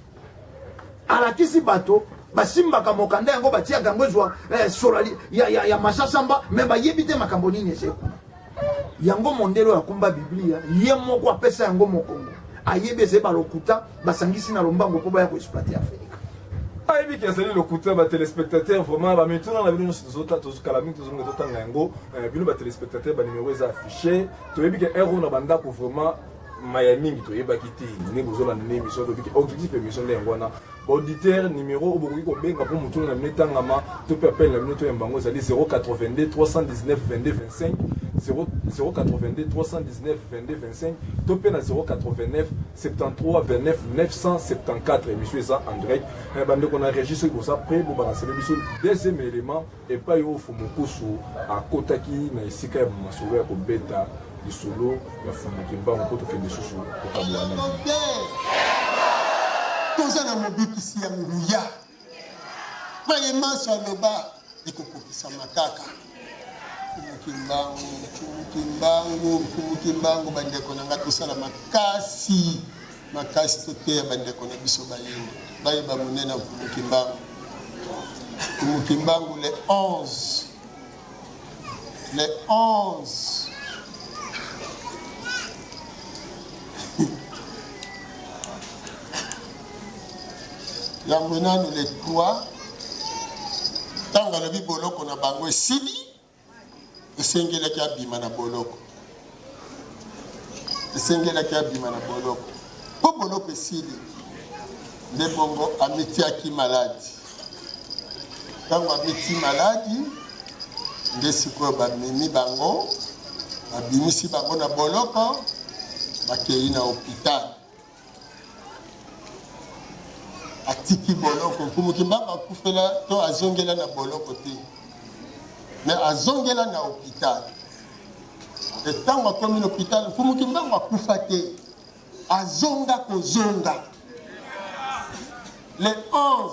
Ala kisi bato basimba kamokanda yango batia gangozwa solali ya masasamba me ba yebite makambo nini ese. Yango mondelo ya kumba Biblia ye moko apesa yango mokongo. Ayebeze ba lokuta basangisi na lombango po ba ya ko exploiter Afrique. Ah, et puis qu'il y a le côté des téléspectateurs, vraiment, maintenant, on a vu nos autres, tous les calamits, tous les autres tangango, puis nous, les téléspectateurs, les numéros affichés, tu as vu qu'il y a un rôle dans banda pour vraiment Miami, tu as vu qu'il y a une émission, objectif émission, auditeur numéro au Bourgogne, au Benga, pour nous, on a mis Tangama, tu peux appeler la minute Mbango, ça dit 082 319 22 25, 082 319 22 25, tu peux na 089 73 29 974, et monsieur ça en direct, bande qu'on a enregistré pour ça, après, pour balancer le deuxième élément, et pas yo Fumukusu, à Kotaki, na Isika, Masoué, au Beta, du solo, la Fumukimba, on peut te faire des sous pour Kabouana. Tozana mobikisi ya nguya premièrement sur le bas ekokokisa makaka kumukimbangu bandeko nanga tosala makasi toteya bandeko na biso bayende bayeba monene ya kumukimbangu le 11 yango nanu le 3 tanga lobi boloko na bango esili esengelaki abima na boloko po boloko esili nde bongo ametiaki maladi ntango ameti maladi nde sikoyo bamemi bango babimisi bango na boloko bakei na hôpital atiki boloko kumukimbangu akufela to azongela na boloko te mais azongela na hôpital etango akomi na hôpital kumukimbangu akufa te azonga kozonga le 11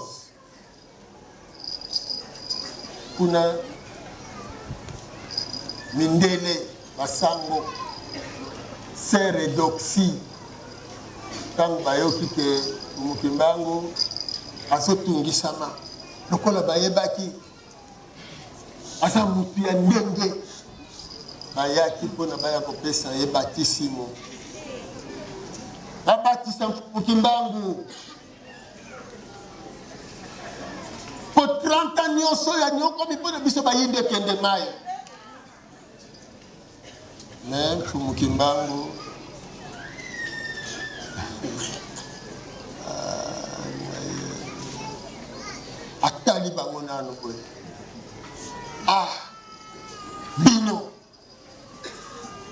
kuna mindele basango sere doxy ntango bayoki ke kumukimbangu azotungisama lokola bayebaki aza mutu ya ndenge bayaki mpona baya kopesa ye batisimo babatisa kumukimbangu po 30 ans nyonso ya nyokomi mpona biso bayinde ekende mai me kumukimbangu atali bango nano boye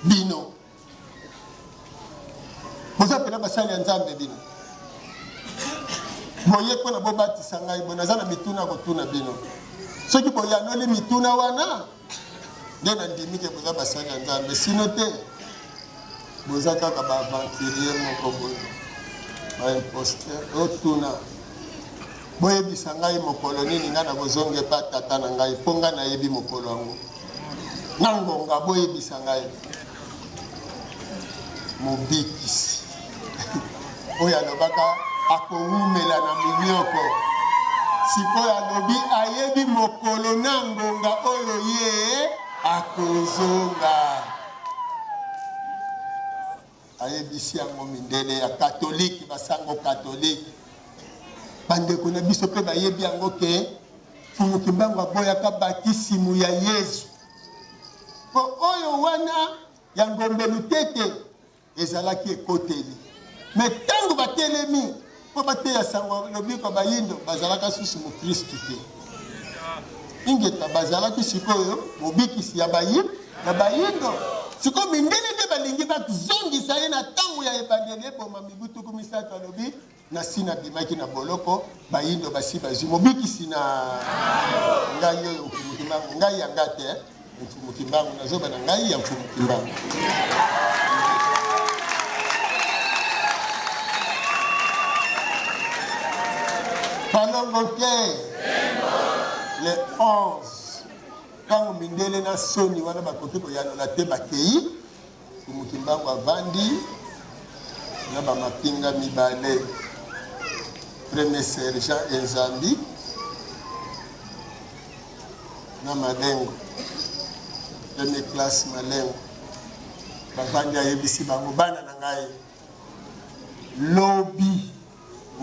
bino boza pena basali ya nzambe bino boye mpona bobatisa ngai boye naza na mituna kotuna bino soki boyanoli mituna wana nde nandimi ke boza basali ya nzambe sino te boza kaka baaventurier moko boye baimposter otuna boyebisa ngai mokolo nini ngai na kozonga epa tata na ngai mpo ngai nayebi mokolo yango na ngonga boyebisa ngai mobikisi oyo alobaka akowumela na minioko sikoyo alobi ayebi mokolo na ngonga oyo ye akozonga ayebisi yango mindele ya katolike basango katolike bandeko na biso mpe bayebi yango ke kumukimbangu aboyaka batisimu ya yesu po oyo wana ya ngombelu tete ezalaki ekoteli Mais tango batelemi po bateya sango lobi ko bayindo bazalaka susu mu Kristo te. Ingeta bazalaki sikoyo mobikisi ya bayindo. Siko mindele te balingi bazongisa ye na tango ya ebandeli eboma mibutu kumisatu alobi na sina bimaki na boloko bayindo basi bazwi mobikisi na ngai oyo mfumukimbangu ngai yanga te mfumukimbangu nazoba na ngai ya mfumukimbangu. Palongoke le 11 quand mindele na soni wana bakoki koyanola te bakei mfumukimbangu avandi na bamapinga mibale premier sergent Enzambi na Malengo premier classe Malengo bavandi ayebisi bango bana na ngai lobi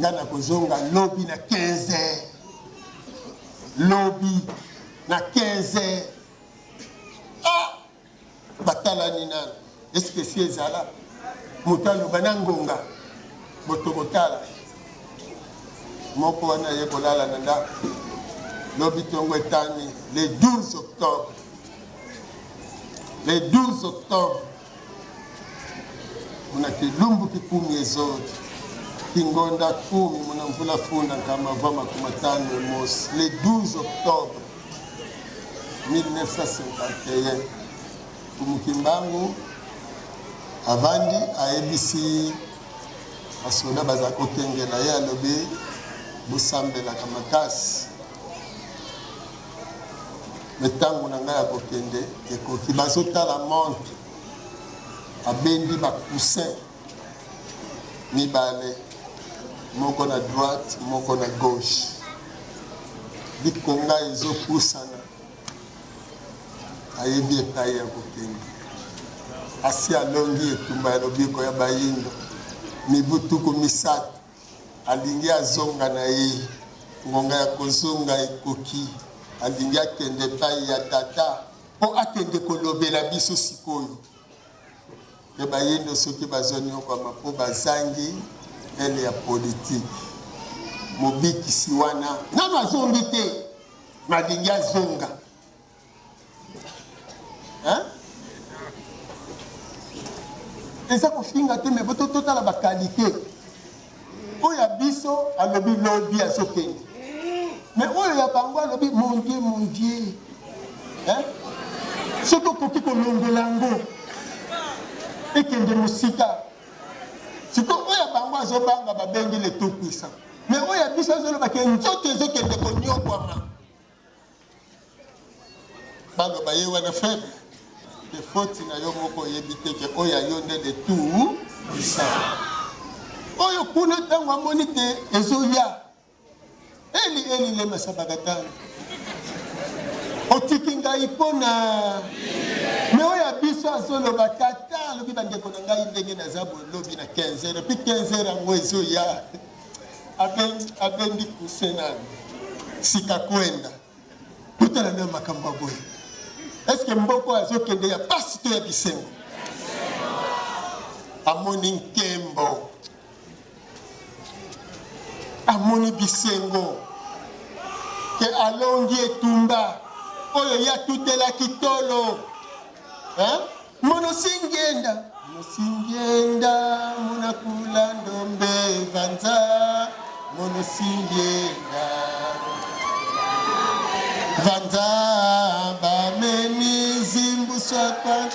ngana kozonga lobi na 15h lobi na 15h batalani nana est-ce que si ezala mutalo banangonga botobotala moko wana ye kolala na ndako lobi tongo etani le 12 octobre le 12 octobre muna kilumbu kikumi ezote kingonda kumi muna mvula funda kama vama kumatano mosi le 12 octobre 1951 Mfumukimbangu avandi ayebisi basoda baza kokengela ye alobi bosambelaka makasi metango na ngai ya kokende ekoki bazotala montre abendi bacoussin mibale moko na droite moko na gauche likonga ezopusana ayebi epai ya kokende asi alongi etumba ya lobiko ya bayindo mibutuku misato alingi azonga na ye ngonga ya kozonga ekoki alingi akende epai ya tata mpo akende kolobela biso sikoyo ya bayindo soki bazoni okama mpo bazangi ele ya politike mobikisi wana nano azongi te malingi azonga eza kofinga te me bototala bakalite oyo ya biso alobi lobi azokende me oyo ya bango alobi mon dieu soki okoki kolongola yango ekende mosika siko oyo ya bango azobanga babengi le tout puissant me oyo ya biso azolobaki nzoto ezokende konyokwama baloba ye wana faible de faute na yo moko oyebi teke oyo ayo nde de tout puissant oyo kuna ntango amoni te ezoya eli lemasabaka tano otiki ngai mpona me oyo ya biso azoloba tata alobi bandeko na ngai ndenge naza bolobi na 15h epi 15h yango ezoya abendi kuse nani sika kwenda kutala na makambo boye eske mboko azokende ya pasi to ya bisengo amoni nkembo amoni bisengo ke alongi etumba oyo yatutelaki tolo monosingenda monakula ndombe vanza monosingenda vanza bameni zimbu swakwa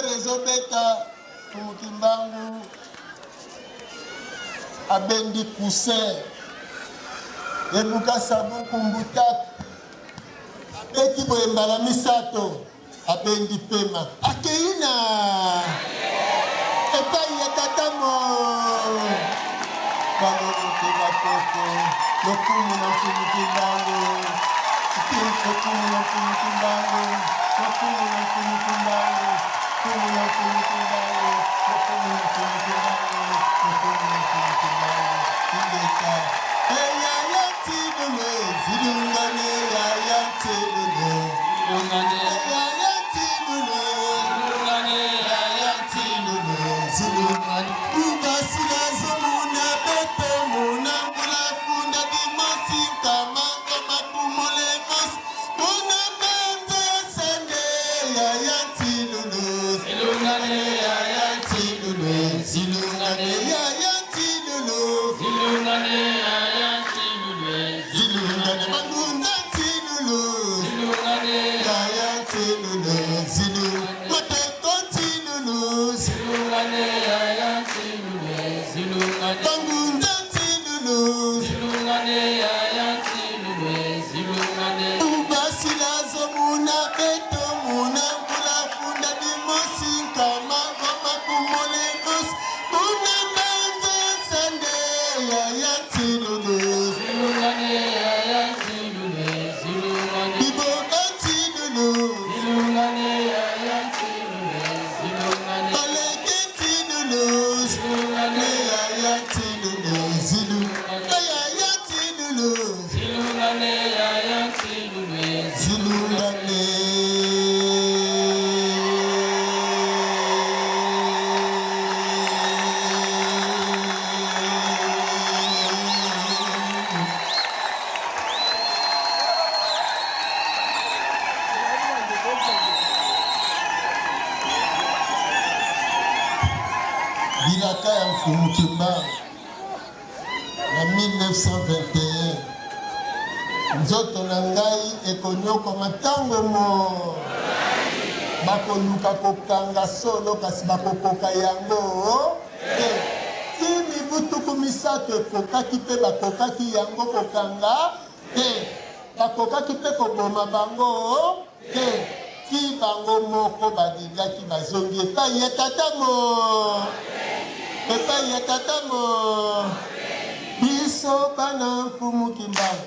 Rezobeta Mfumukimbangu abendi poussin ebuka sabuku mbutatu abeki boyembala misato abendi pema akeina epai ya tatamo balokotela koko lokumu na Mfumukimbangu bilaka ya mfumu Kimbangu na 1921 nzoto na ngai ekonyokoma ntango mo bakoluka kokanga solo kasi bakokoka yango ti mibutuku misato ekokaki mpe bakokaki yango kokanga bakokaki mpe koboma bango ti bango moko badingaki bazongi epai ya tatamo epai ya tatamo biso bana mfumu Kimbangu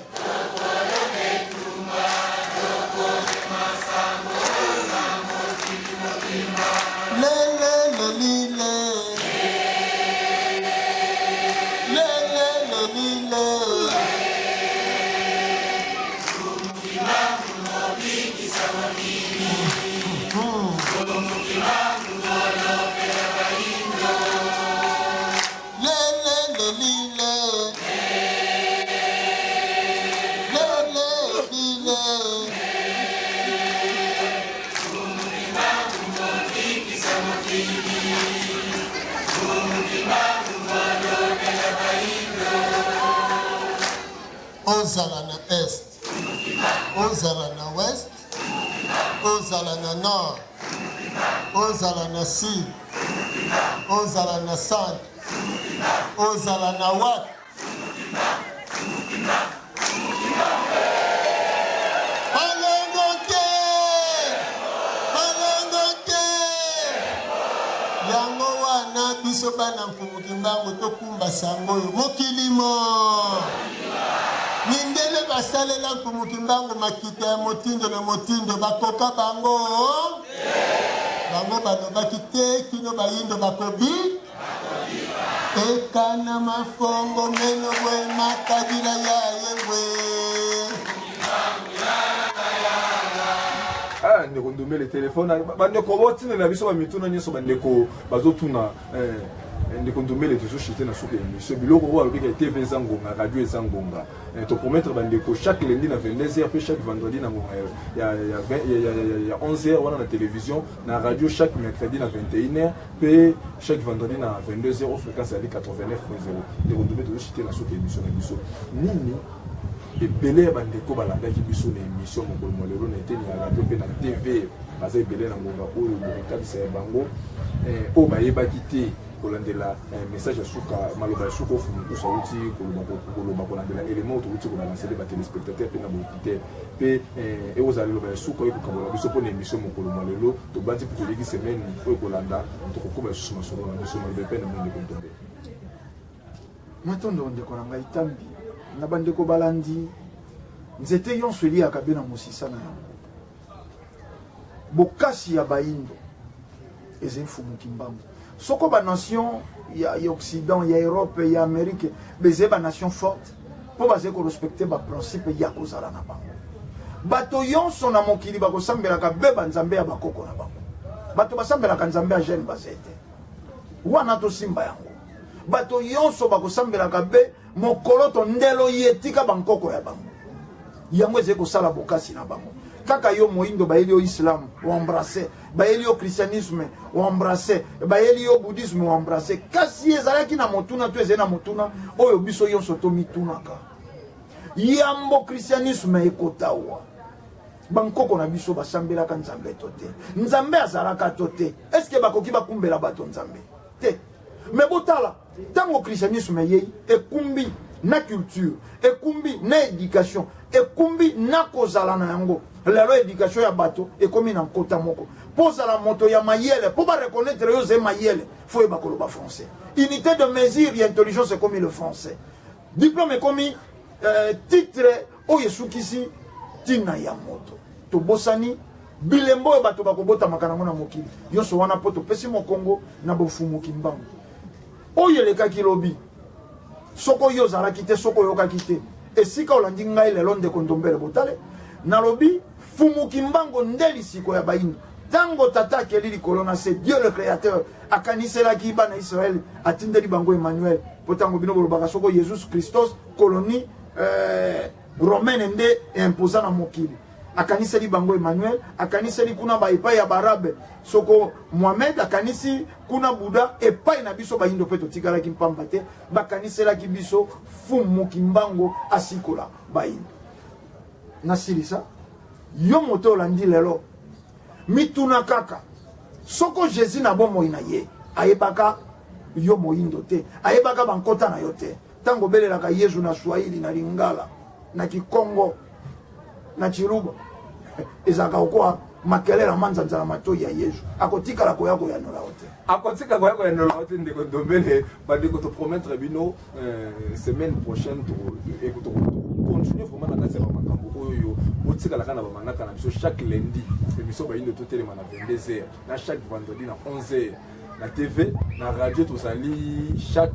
ozala na est, ozala na west, ozala na nord, ozala na sud, ozala na centre, ozala na wat. Yango wana biso bana mfumu Kimbangu tokumba sango yo mokilimo. Mindele basalela mfumu Kimbangu makita ya motindo na motindo bakoka bango. Bango balobaki te kino bayindo bakobi. Ekana mafongo meno bwe makadila ya yewe. Ah, ndeko ndomele telefone bandeko botina na biso ba mituna nyeso bandeko bazotuna ndeko ndomele tozoshite na suka émission biloko ko alobika TV Zangonga radio Zangonga to promettre bandeko chaque lundi na 22h puis chaque vendredi na ngonga ya 11h wana na télévision na radio chaque mercredi na 21h puis chaque vendredi na 22h au fréquence ya 89.0 ndeko ndomele tozoshite na suka émission na biso nini ebele ya bandeko balandaki biso na émission mokolo molelo na eteni ya radio mpe na TV baza ebele na ngonga oyo bokabisa ya bango oyo bayebaki te kolandela message ya suka maloba ya suka ofumukusa uti koloba kolandela élément oyo touti kolalansele batelespectateur mpe na baauditeur mpe ekozala liloba ya suka oyo kokambola biso mpo na émission mokolo molelo tobandi mpe koleki semaine oyo kolanda tokokoma lisusu masolo na biso maloba epai na mondeko ntombe matondo ndeko na ngai tambi na bandeko balandi nzete yonso eliaka be na mosisa na yango bokasi ya baindo ezali fumuki mbango soko banation ya occident ya europe ya amérique bezali banation forte mpo bazali korespecte baprincipe ya kozala na bango bato yonso na mokili bakosambelaka be banzambe ya bakoko na bango bato basambelaka nzambe ya jeune baze te wana tosimba yango bato yonso bakosambelaka be mokolo to ndelo yetika bankoko ya bango yango ezali kosala bokasi na bango kaka yo moindo bayeli yo islam oembrasse bayeli yo christianisme oembrasse bayeli yo bouddhisme oembrasse kasi ezalaki na motuna to ezali na motuna oyo biso yonso tomitunaka yambo christianisme ekotawa bankoko na biso basambelaka nzambe to te nzambe azalaka to te eske bakoki bakumbela bato nzambe te me botala ntango christianisme yei ekumbi na culture ekumbi na éducation ekumbi na kozala na yango lelo éducation ya bato ekomi na nkota moko po zala moto ya mayele po ba reconnaître yo ze mayele fo yeba koloba français unité de mesure ya intelligence ekomi le français diplôme ekomi titre oyo esukisi ntina ya moto tobosani bilembo oyo bato bakobotamaka nango na mokili nyonso wana po topesi mokongo na bofumuki mbango oyo elekaki lobi soko oyo ozalaki te soko oyokaki te esika olandi ngai lelo ndeko ndombele botale nalobi fumuki mbango nde lisiko ya bayindo ntango tata akeli likolo na se Dieu le créateur akaniselaki bana Israel atindeli bango Emmanuel po ntango bino bolobaka soko Jesus Christos colonie romaine nde imposa na mokili akaniseli bango Emmanuel akaniseli kuna ba epai ya barabe soko Mohamed akanisi kuna Buddha epai na biso bayindo pe totikalaki mpamba te bakaniselaki biso fumuki mbango asikola bayindo nasilisa yo moto olandi lelo mituna kaka soko Jésus na bomoi na ye ayebaka yo moyindo te ayebaka bankota na yo te tango belelaka Yesu na Swahili na Lingala na Kikongo na Chiruba ezaka okwa makelela manzanza na matoi ya Yesu akotikala koyako ya nola ote akotika koyako ya nola ote ndeko ndombele bandeko to promettre bino semaine prochaine to continuer vraiment na kasa makambo oyo otika la kana ba manaka na biso chaque lundi émission ba indo to telema na 22h na chaque vendredi na 11h na TV na radio tozali chaque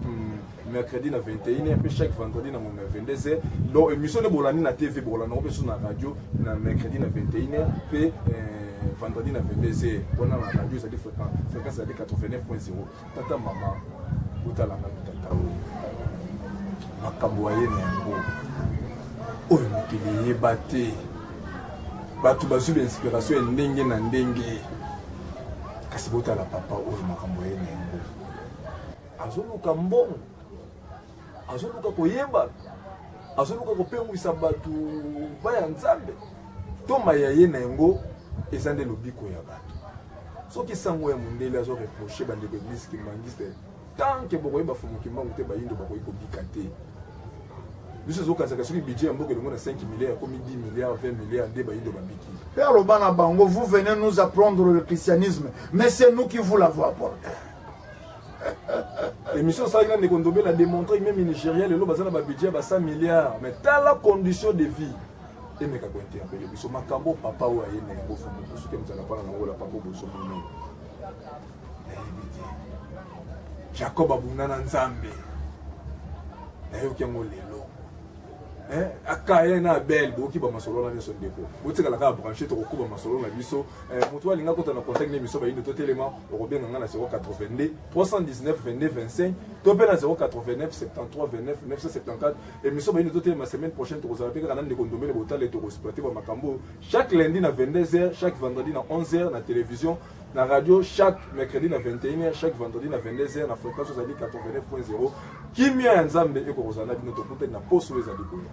mercredi na 21h puis chaque vendredi na 22h donc émission de bolani na TV bolana on sur na radio na mercredi na 21h puis vendredi na 22h on a la radio ça dit fréquence à 89.0 tata mama utala na tata makambo aye nengo oyo mokili yebate bato bazwi inspiration ndenge na ndenge kasi botala papa oyo makambo aye nengo azoluka mbongo azoluka koyeba azoluka kopengwisa bato baya nzambe toma ya ye na yango eza nde lobiko ya bato soki sango ya mondele azo reproche bandeko eglise kimangiste tanke bokoyeba fumuki mbangu te bayindo bakoyi kobika te biso ezokazaka soki budget ya mboka elongo na 5 milliards akomi 10 milliards 20 milliards nde bayindo babiki Père Lobana Bango, vous venez nous apprendre le christianisme mais c'est nous qui vous l'avons apporté. L'émission ça a démontré démontré même en Nigeria le bazana ba budget ba 100 milliards mais dans la condition de vie et meka ko interpeller biso makambo papa wa ye na ngo fumu ko soki mzala pa na ngo la papa boso mino Jacob abuna na nzambe na yo ke ngolelo akaye na bel boki ba masolo na so ndeko botika la ka brancher to ko ba masolo na biso mutu alinga kota na contact ne biso ba ino to telema o benga ngana 082 319 22 25 to pe na 089 73 29 974 et biso ba ino to telema semaine prochaine to kozala pe kana ndeko ndomele botale to exploiter ba makambo chaque lundi na 22h chaque vendredi na 11h na télévision na radio chaque mercredi na 21h chaque vendredi na 22h na fréquence 89.0 kimia ya nzambe eko kozala bino to kuta na poso ezali koya